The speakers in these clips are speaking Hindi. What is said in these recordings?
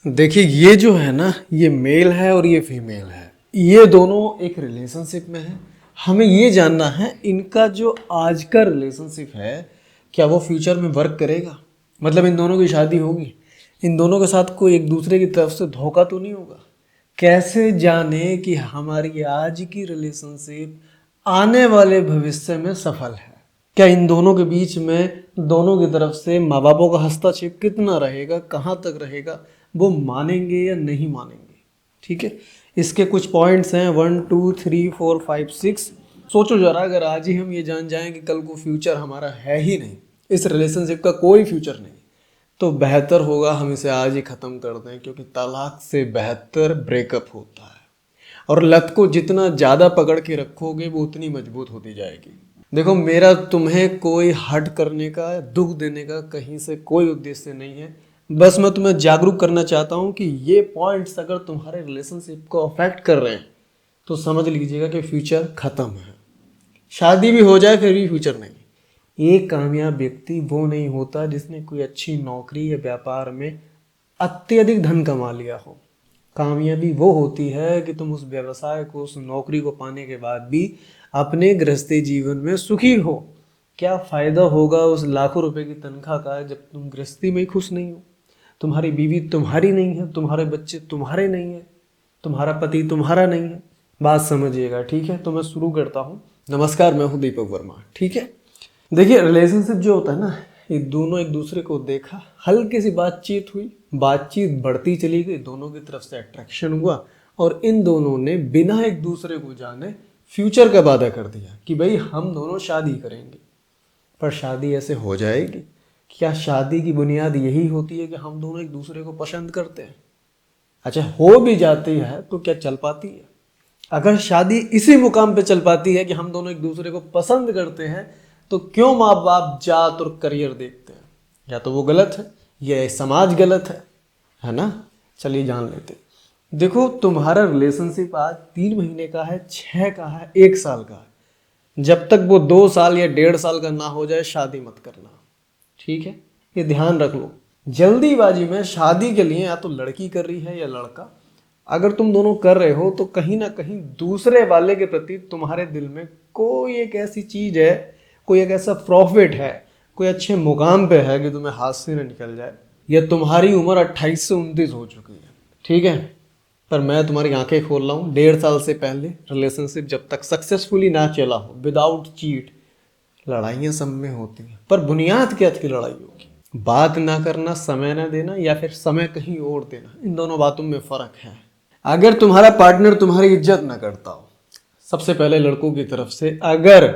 देखिए ये जो है ना, ये मेल है और ये फीमेल है, ये दोनों एक रिलेशनशिप में है। हमें ये जानना है इनका जो आज का रिलेशनशिप है क्या वो फ्यूचर में वर्क करेगा, मतलब इन दोनों की शादी होगी, इन दोनों के साथ कोई एक दूसरे की तरफ से धोखा तो नहीं होगा। कैसे जाने कि हमारी आज की रिलेशनशिप आने वाले भविष्य में सफल है? क्या इन दोनों के बीच में दोनों की तरफ से माँ बापों का हस्तक्षेप कितना रहेगा, कहाँ तक रहेगा, वो मानेंगे या नहीं मानेंगे? ठीक है, इसके कुछ पॉइंट्स हैं 1 2 3 4 5 6। सोचो जरा, अगर आज ही हम ये जान जाएं कि कल को फ्यूचर हमारा है ही नहीं, इस रिलेशनशिप का कोई फ्यूचर नहीं, तो बेहतर होगा हम इसे आज ही ख़त्म कर दें, क्योंकि तलाक से बेहतर ब्रेकअप होता है। और लत को जितना ज़्यादा पकड़ के रखोगे वो उतनी मजबूत होती जाएगी। देखो, मेरा तुम्हें कोई हर्ट करने का, दुख देने का कहीं से कोई उद्देश्य नहीं है। बस मैं तुम्हें जागरूक करना चाहता हूँ कि ये पॉइंट्स अगर तुम्हारे रिलेशनशिप को अफेक्ट कर रहे हैं तो समझ लीजिएगा कि फ्यूचर ख़त्म है। शादी भी हो जाए फिर भी फ्यूचर नहीं। एक कामयाब व्यक्ति वो नहीं होता जिसने कोई अच्छी नौकरी या व्यापार में अत्यधिक धन कमा लिया हो। कामयाबी वो होती है कि तुम उस व्यवसाय को, उस नौकरी को पाने के बाद भी अपने गृहस्थी जीवन में सुखी हो। क्या फ़ायदा होगा उस लाखों रुपए की तनख्वाह का जब तुम गृहस्थी में ही खुश नहीं हो? तुम्हारी बीवी तुम्हारी नहीं है, तुम्हारे बच्चे तुम्हारे नहीं है, तुम्हारा पति तुम्हारा नहीं है। बात समझिएगा, ठीक है? तो मैं शुरू करता हूँ। नमस्कार, मैं हूँ दीपक वर्मा, ठीक है? देखिए, रिलेशनशिप जो होता है ना, ये दोनों एक दूसरे को देखा, हल्की सी बातचीत हुई, बातचीत बढ़ती चली गई, दोनों की तरफ से अट्रैक्शन हुआ और इन दोनों ने बिना एक दूसरे को जाने फ्यूचर का वादा कर दिया कि भाई हम दोनों शादी करेंगे। पर शादी ऐसे हो जाएगी? क्या शादी की बुनियाद यही होती है कि हम दोनों एक दूसरे को पसंद करते हैं? अच्छा, हो भी जाती है तो क्या चल पाती है? अगर शादी इसी मुकाम पे चल पाती है कि हम दोनों एक दूसरे को पसंद करते हैं, तो क्यों माँ बाप जात और करियर देखते हैं? या तो वो गलत है या समाज गलत है ना? चलिए जान लेते हैं। देखो, तुम्हारा रिलेशनशिप आज 3 महीने का है, 6 का है, 1 साल का है, जब तक वो 2 साल या 1.5 साल का ना हो जाए शादी मत करना, ठीक है? ये ध्यान रख लो। जल्दीबाजी में शादी के लिए या तो लड़की कर रही है या लड़का, अगर तुम दोनों कर रहे हो तो कहीं ना कहीं दूसरे वाले के प्रति तुम्हारे दिल में कोई एक ऐसी चीज है, कोई एक ऐसा प्रॉफिट है, कोई अच्छे मुकाम पे है कि तुम्हें हाथ से न निकल जाए। या तुम्हारी उम्र 28 से 29 हो चुकी है, ठीक है? पर मैं तुम्हारी आंखें खोल रहा हूँ, 1.5 साल से पहले रिलेशनशिप जब तक सक्सेसफुली ना चला हो, विदाउट चीट, लड़ाइयाँ सब में होती हैं। पर बुनियाद क्या की लड़ाई होगी? बात ना करना, समय ना देना, या फिर समय कहीं और देना, इन दोनों बातों में फ़र्क है। अगर तुम्हारा पार्टनर तुम्हारी इज्जत ना करता हो, सबसे पहले लड़कों की तरफ से, अगर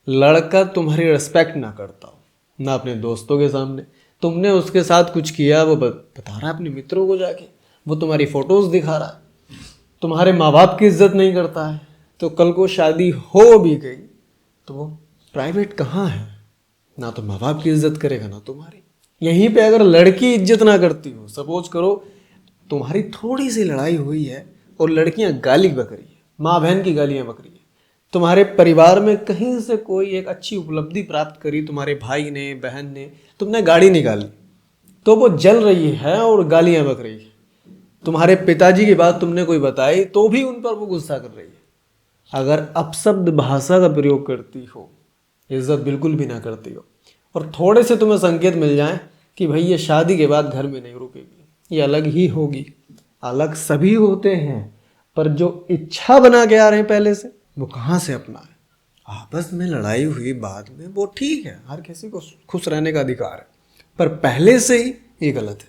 लड़का तुम्हारी रिस्पेक्ट ना करता हो, ना अपने दोस्तों के सामने, तुमने उसके साथ कुछ किया, वो बता रहा है अपने मित्रों को जाके, वो तुम्हारी फोटोज दिखा रहा है, तुम्हारे माँ बाप की इज्जत नहीं करता है, तो कल को शादी हो भी गई तो वो प्राइवेट कहाँ है? ना तो माँ बाप की इज्जत करेगा ना तुम्हारी। यहीं पे अगर लड़की इज्जत ना करती हो, सपोज करो तुम्हारी थोड़ी सी लड़ाई हुई है और लड़कियां गाली बक रही है, माँ बहन की गालियां बक रही है, तुम्हारे परिवार में कहीं से कोई एक अच्छी उपलब्धि प्राप्त करी, तुम्हारे भाई ने, बहन ने, तुमने गाड़ी निकाली, तो वो जल रही है और गालियां बक रही है। तुम्हारे पिताजी की बात तुमने कोई बताई तो भी उन पर वो गुस्सा कर रही है। अगर अपशब्द भाषा का प्रयोग करती हो, इज्जत बिल्कुल भी ना करती हो, और थोड़े से तुम्हें संकेत मिल जाए कि भाई ये शादी के बाद घर में नहीं रुकेगी, ये अलग ही होगी। अलग सभी होते हैं, पर जो इच्छा बना के आ रहे हैं पहले से, वो कहाँ से अपना है? आपस में लड़ाई हुई बाद में, वो ठीक है, हर किसी को खुश रहने का अधिकार है, पर पहले से ही ये गलत है।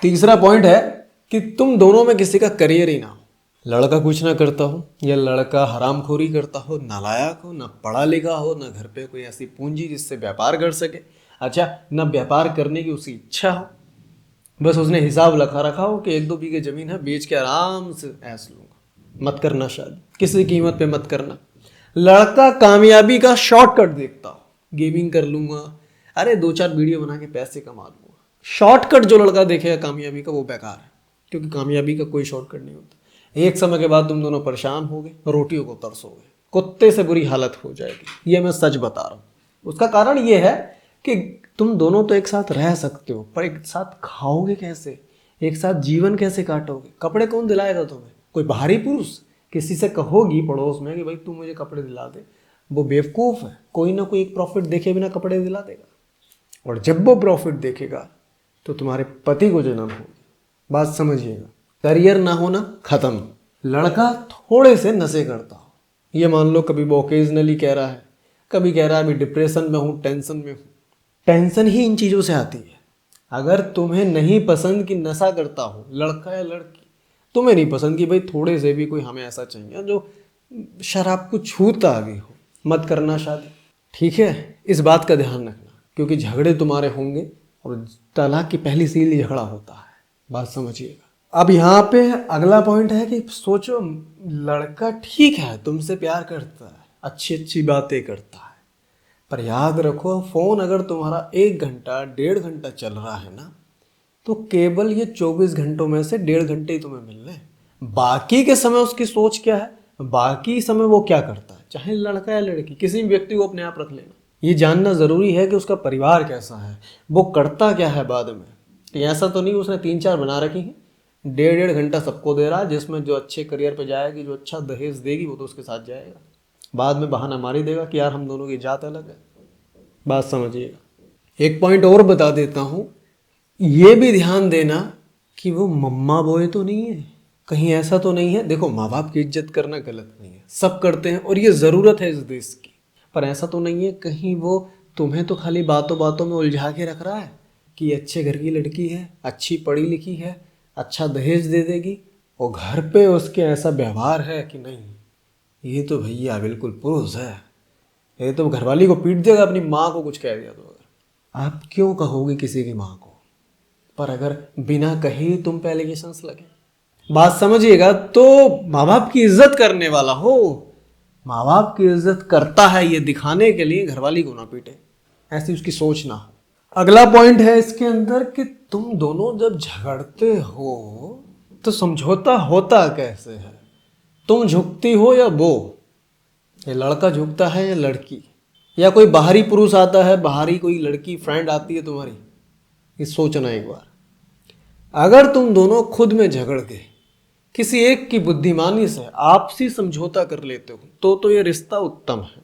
तीसरा पॉइंट है कि तुम दोनों में किसी का करियर ही ना हो। लड़का कुछ ना करता हो या लड़का हरामखोरी करता हो, नालायक हो, ना पढ़ा लिखा हो, ना घर पे कोई ऐसी पूंजी जिससे व्यापार कर सके, अच्छा ना व्यापार करने की उसकी इच्छा हो, बस उसने हिसाब लगा रखा हो कि 1-2 बीघे जमीन है, बेच के आराम से ऐस लूंगा। मत करना शादी, किसी कीमत पे मत करना। लड़का कामयाबी का शॉर्टकट देखता हो, गेमिंग कर लूंगा, अरे 2-4 वीडियो बना के पैसे कमा लूंगा। शॉर्टकट जो लड़का देखेगा कामयाबी का, वो बेकार है, क्योंकि कामयाबी का कोई शॉर्टकट नहीं होता। एक समय के बाद तुम दोनों परेशान हो गए, रोटियों को तरसोगे, कुत्ते से बुरी हालत हो जाएगी, ये मैं सच बता रहा हूँ। उसका कारण ये है कि तुम दोनों तो एक साथ रह सकते हो, पर एक साथ खाओगे कैसे? एक साथ जीवन कैसे काटोगे? कपड़े कौन दिलाएगा तुम्हें? कोई बाहरी पुरुष? किसी से कहोगी पड़ोस में कि भाई तू मुझे कपड़े दिला दे, वो बेवकूफ़ है। कोई ना कोई एक प्रॉफिट देखे बिना कपड़े दिला देगा, और जब वो प्रॉफिट देखेगा तो तुम्हारे पति को जन्म होगी। बात समझिएगा, करियर ना होना खत्म। लड़का थोड़े से नशे करता हो, ये मान लो कभी वो ओकेजनली कह रहा है, कभी कह रहा है अभी डिप्रेशन में हूँ, टेंशन में हूँ। टेंशन ही इन चीज़ों से आती है। अगर तुम्हें नहीं पसंद कि नशा करता हो लड़का या लड़की, तुम्हें नहीं पसंद कि भाई थोड़े से भी कोई हमें ऐसा चाहिए जो शराब को छूता भी हो, मत करना शादी। ठीक है, इस बात का ध्यान रखना, क्योंकि झगड़े तुम्हारे होंगे और तलाक की पहली सील झगड़ा होता है। बात समझिएगा। अब यहाँ पे अगला पॉइंट है कि सोचो, लड़का ठीक है तुमसे प्यार करता है, अच्छी अच्छी बातें करता है, पर याद रखो फ़ोन अगर तुम्हारा 1 घंटा 1.5 घंटा चल रहा है ना, तो केवल ये 24 घंटों में से 1.5 घंटे ही तुम्हें मिलने हैं। बाकी के समय उसकी सोच क्या है, बाकी समय वो क्या करता है, चाहे लड़का या लड़की, किसी भी व्यक्ति को अपने आप रख लेना। ये जानना ज़रूरी है कि उसका परिवार कैसा है, वो करता क्या है बाद में। तो ऐसा तो नहीं उसने 3-4 बना रखी हैं, 1.5 घंटा सबको दे रहा है, जिसमें जो अच्छे करियर पे जाएगी, जो अच्छा दहेज देगी वो तो उसके साथ जाएगा, बाद में बहाना मारी देगा कि यार हम दोनों की जात अलग है। बात समझिएगा। एक पॉइंट और बता देता हूँ, ये भी ध्यान देना कि वो मम्मा बॉय तो नहीं है, कहीं ऐसा तो नहीं है। देखो, माँ बाप की इज्जत करना गलत नहीं है, सब करते हैं और ये ज़रूरत है इस देश की, पर ऐसा तो नहीं है कहीं वो तुम्हें तो खाली बातों बातों में उलझा के रख रहा है कि अच्छे घर की लड़की है, अच्छी पढ़ी लिखी है, अच्छा दहेज दे देगी, और घर पे उसके ऐसा व्यवहार है कि नहीं ये तो भैया बिल्कुल पुरुष है, ये तो घरवाली को पीट देगा अपनी माँ को कुछ कह दिया तो। अगर आप क्यों कहोगे किसी की माँ को, पर अगर बिना कहे तुम पे एलिगेशंस लगे, बात समझिएगा, तो माँ बाप की इज्जत करने वाला हो, माँ बाप की इज्जत करता है ये दिखाने के लिए घरवाली को ना पीटे, ऐसी उसकी सोच ना हो। अगला पॉइंट है इसके अंदर कि तुम दोनों जब झगड़ते हो तो समझौता होता कैसे है, तुम झुकती हो या वो, ये लड़का झुकता है या लड़की, या कोई बाहरी पुरुष आता है, बाहरी कोई लड़की फ्रेंड आती है तुम्हारी, ये सोचना एक बार। अगर तुम दोनों खुद में झगड़ गए, किसी एक की बुद्धिमानी से आपसी समझौता कर लेते हो तो ये रिश्ता उत्तम है।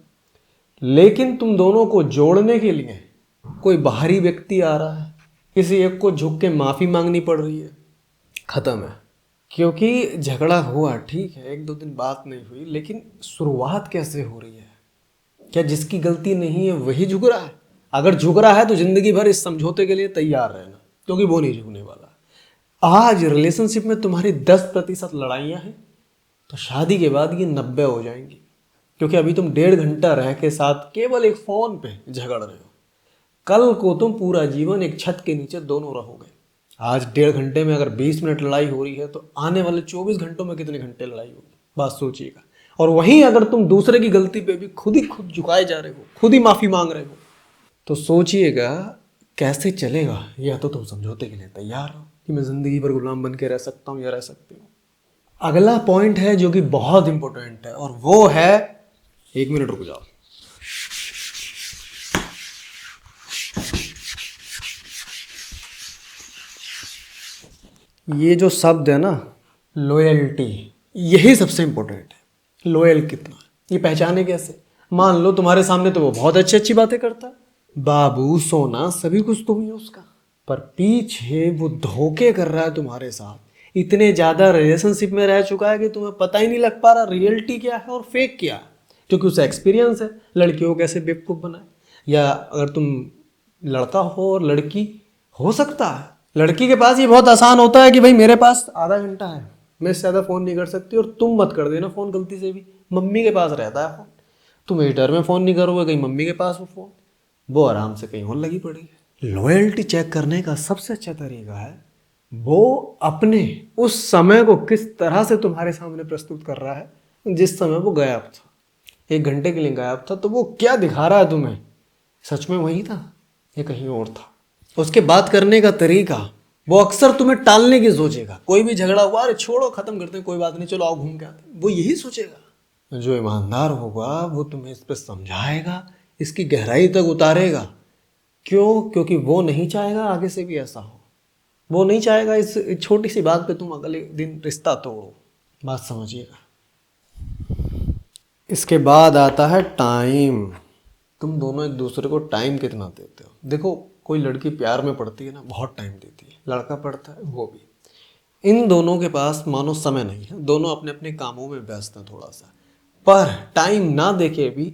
लेकिन तुम दोनों को जोड़ने के लिए कोई बाहरी व्यक्ति आ रहा है, किसी एक को झुक के माफ़ी मांगनी पड़ रही है, ख़त्म है। क्योंकि झगड़ा हुआ ठीक है, 1-2 दिन बात नहीं हुई, लेकिन शुरुआत कैसे हो रही है? क्या जिसकी गलती नहीं है वही झुक रहा है? अगर झुक रहा है तो ज़िंदगी भर इस समझौते के लिए तैयार रहना, क्योंकि वो नहीं झुकने वाला। आज रिलेशनशिप में तुम्हारी 10% लड़ाइयाँ हैं, तो शादी के बाद ये 90 हो जाएंगी, क्योंकि अभी तुम 1.5 घंटा रह के साथ केवल एक फ़ोन पे झगड़ रहे हो। कल को तुम पूरा जीवन एक छत के नीचे दोनों रहोगे। आज 1.5 घंटे में अगर 20 मिनट लड़ाई हो रही है, तो आने वाले 24 घंटों में कितने घंटे लड़ाई होगी, बात सोचिएगा। और वहीं अगर तुम दूसरे की गलती पे भी खुद झुकाए जा रहे हो, खुद ही माफ़ी मांग रहे हो, तो सोचिएगा कैसे चलेगा। या तो तुम समझौते के लिए तैयार हो कि मैं ज़िंदगी भर गुलाम बन के रह सकता हूँ या रह सकती हूँ। अगला पॉइंट है जो कि बहुत इंपॉर्टेंट है, और वो है, 1 मिनट रुक जाओ, ये जो शब्द है ना, लॉयल्टी, यही सबसे इंपॉर्टेंट है। लॉयल कितना, ये पहचाने कैसे? मान लो तुम्हारे सामने तो वो बहुत अच्छी अच्छी बातें करता है, बाबू सोना सभी कुछ तुम ही उसका, पर पीछे वो धोखे कर रहा है तुम्हारे साथ। इतने ज़्यादा रिलेशनशिप में रह चुका है कि तुम्हें पता ही नहीं लग पा रहा रियलिटी क्या है और फेक क्या है, क्योंकि उसे एक्सपीरियंस है लड़कियों को कैसे बेवकूफ़ बनाए। या अगर तुम लड़का हो और लड़की, हो सकता है लड़की के पास ये बहुत आसान होता है कि भाई मेरे पास आधा घंटा है, मैं इससे ज़्यादा फ़ोन नहीं कर सकती, और तुम मत कर देना फ़ोन गलती से भी, मम्मी के पास रहता है फ़ोन, तुम इस डर में फ़ोन नहीं करोगे कहीं मम्मी के पास हो फ़ोन, वो आराम से कहीं और लगी पड़ी है। लॉयल्टी चेक करने का सबसे अच्छा तरीका है वो अपने उस समय को किस तरह से तुम्हारे सामने प्रस्तुत कर रहा है। जिस समय वो गायब था, 1 घंटे के लिए गायब था, तो वो क्या दिखा रहा है तुम्हें, सच में वही था या कहीं और था। उसके बात करने का तरीका, वो अक्सर तुम्हें टालने की सोचेगा। कोई भी झगड़ा हुआ, अरे छोड़ो खत्म करते हैं, कोई बात नहीं, चलो आओ घूम के आते हैं, वो यही सोचेगा। जो ईमानदार होगा वो तुम्हें इस पर समझाएगा, इसकी गहराई तक उतारेगा। क्यों? क्योंकि वो नहीं चाहेगा आगे से भी ऐसा हो। वो नहीं चाहेगा इस छोटी सी बात पे तुम अगले दिन रिश्ता तोड़ो। बात समझिएगा। इसके बाद आता है टाइम। तुम दोनों एक दूसरे को टाइम कितना देते हो। देखो कोई लड़की प्यार में पड़ती है ना, बहुत टाइम देती है, लड़का पड़ता है वो भी। इन दोनों के पास मानो समय नहीं है, दोनों अपने अपने कामों में व्यस्त हैं थोड़ा सा, पर टाइम ना देके भी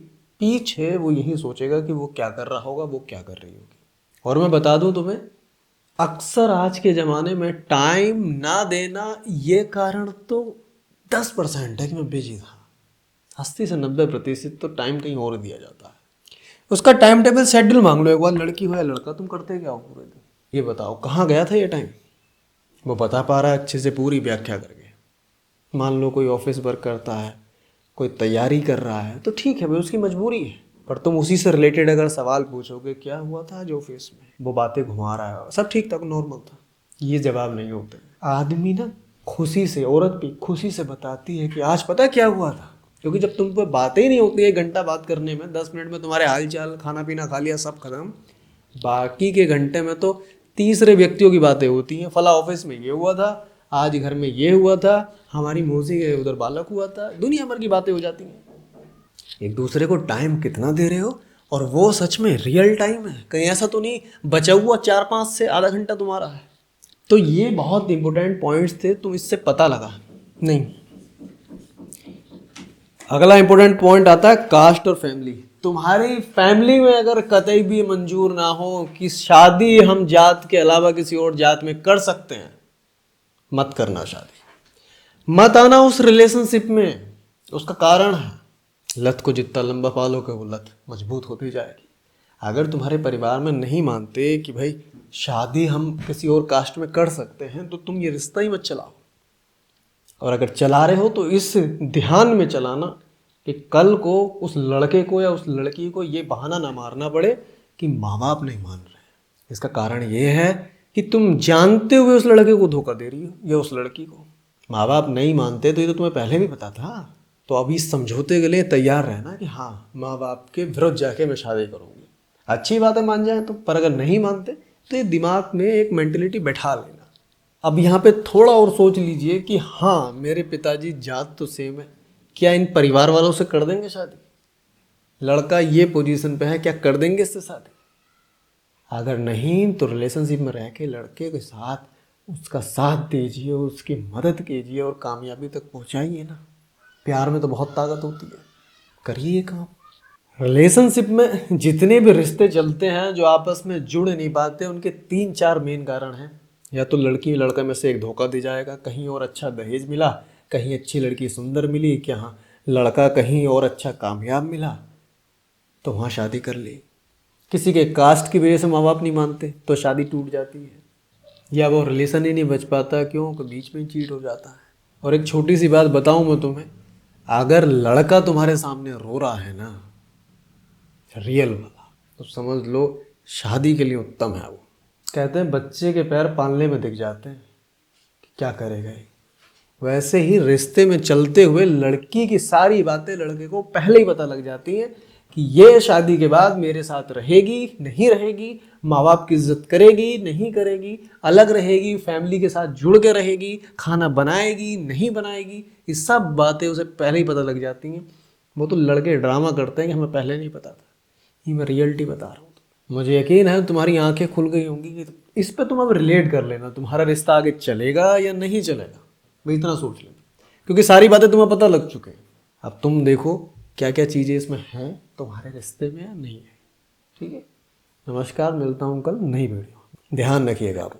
पीछे वो यही सोचेगा कि वो क्या कर रहा होगा, वो क्या कर रही होगी। और मैं बता दूं तुम्हें, अक्सर आज के ज़माने में टाइम ना देना ये कारण तो 10% है कि मैं बिजी था। 80 से 90% तो टाइम कहीं और दिया जाता है। उसका टाइम टेबल शेड्यूल मांग लो एक बार, लड़की हो या लड़का, तुम करते क्या हो पूरे दिन, ये बताओ कहाँ गया था ये टाइम। वो बता पा रहा है अच्छे से पूरी व्याख्या करके। मान लो कोई ऑफिस वर्क करता है, कोई तैयारी कर रहा है, तो ठीक है भाई, उसकी मजबूरी है, पर तुम उसी से रिलेटेड अगर सवाल पूछोगे क्या हुआ था आज ऑफिस में, वो बातें घुमा रहा है, सब ठीक था, नॉर्मल था, ये जवाब नहीं होते। आदमी ना खुशी से, औरत भी खुशी से बताती है कि आज पता क्या हुआ था, क्योंकि जब तुम पर बातें ही नहीं होती, 1 घंटा बात करने में 10 मिनट में तुम्हारे हाल चाल, खाना पीना खा लिया, सब खत्म। बाकी के घंटे में तो तीसरे व्यक्तियों की बातें होती हैं। फला ऑफिस में ये हुआ था, आज घर में ये हुआ था, हमारी मौसी के उधर बालक हुआ था, दुनिया भर की बातें हो जाती हैं। एक दूसरे को टाइम कितना दे रहे हो, और वो सच में रियल टाइम है, कहीं ऐसा तो नहीं बचा हुआ 4-5 से आधा घंटा तुम्हारा है। तो ये बहुत इंपॉर्टेंट पॉइंट्स थे, तुम इससे पता लगा नहीं। अगला इंपॉर्टेंट पॉइंट आता है कास्ट और फैमिली। तुम्हारी फैमिली में अगर कतई भी मंजूर ना हो कि शादी हम जात के अलावा किसी और जात में कर सकते हैं, मत करना शादी, मत आना उस रिलेशनशिप में। उसका कारण है, लत को जितना लंबा पालोगे वो लत मजबूत होती जाएगी। अगर तुम्हारे परिवार में नहीं मानते कि भाई शादी हम किसी और कास्ट में कर सकते हैं, तो तुम ये रिश्ता ही मत चलाओ। और अगर चला रहे हो तो इस ध्यान में चलाना कि कल को उस लड़के को या उस लड़की को ये बहाना ना मारना पड़े कि माँ बाप नहीं मान रहे। इसका कारण ये है कि तुम जानते हुए उस लड़के को धोखा दे रही हो या उस लड़की को। माँ बाप नहीं मानते तो ये तो तुम्हें पहले भी पता था, तो अभी समझौते के लिए तैयार रहना कि हाँ माँ बाप के विरुद्ध जाके मैं शादी करूँगी। अच्छी बात है मान जाए तो, पर अगर नहीं मानते तो ये दिमाग में एक मेंटलिटी बैठा लेना। अब यहाँ पे थोड़ा और सोच लीजिए कि हाँ मेरे पिताजी जात तो सेम है, क्या इन परिवार वालों से कर देंगे शादी। लड़का ये पोजीशन पे है, क्या कर देंगे इससे शादी। अगर नहीं तो रिलेशनशिप में रह के लड़के के साथ उसका साथ दीजिए, उसकी मदद कीजिए और कामयाबी तक पहुँचाइए ना। प्यार में तो बहुत ताकत होती है, करिए ये काम। रिलेशनशिप में जितने भी रिश्ते चलते हैं जो आपस में जुड़ नहीं पाते, उनके 3-4 मेन कारण हैं। या तो लड़की लड़का में से एक धोखा दे जाएगा, कहीं और अच्छा दहेज मिला, कहीं अच्छी लड़की सुंदर मिली, क्या हाँ लड़का कहीं और अच्छा कामयाब मिला तो वहाँ शादी कर ली। किसी के कास्ट की वजह से माँ बाप नहीं मानते तो शादी टूट जाती है, या वो रिलेशन ही नहीं बच पाता, क्यों कि बीच में चीट हो जाता है। और एक छोटी सी बात बताऊँ मैं तुम्हें, अगर लड़का तुम्हारे सामने रो रहा है ना, रियल वाला, तो समझ लो शादी के लिए उत्तम है वो। कहते हैं बच्चे के पैर पालने में दिख जाते हैं, क्या करेगा ये। वैसे ही रिश्ते में चलते हुए लड़की की सारी बातें लड़के को पहले ही पता लग जाती हैं कि ये शादी के बाद मेरे साथ रहेगी नहीं रहेगी, माँ बाप की इज्जत करेगी नहीं करेगी, अलग रहेगी, फैमिली के साथ जुड़ के रहेगी, खाना बनाएगी नहीं बनाएगी, ये सब बातें उसे पहले ही पता लग जाती हैं। वो तो लड़के ड्रामा करते हैं कि हमें पहले नहीं पता था, ये मैं रियलिटी बता रहा हूँ। मुझे यकीन है तुम्हारी आंखें खुल गई होंगी कि इस पे तुम अब रिलेट कर लेना, तुम्हारा रिश्ता आगे चलेगा या नहीं चलेगा, भाई इतना सोच लेना, क्योंकि सारी बातें तुम्हें पता लग चुके हैं। अब तुम देखो क्या क्या चीज़ें इसमें हैं तुम्हारे रिश्ते में या नहीं है। ठीक है, नमस्कार, मिलता हूँ कल नई वीडियो, ध्यान रखिएगा आप।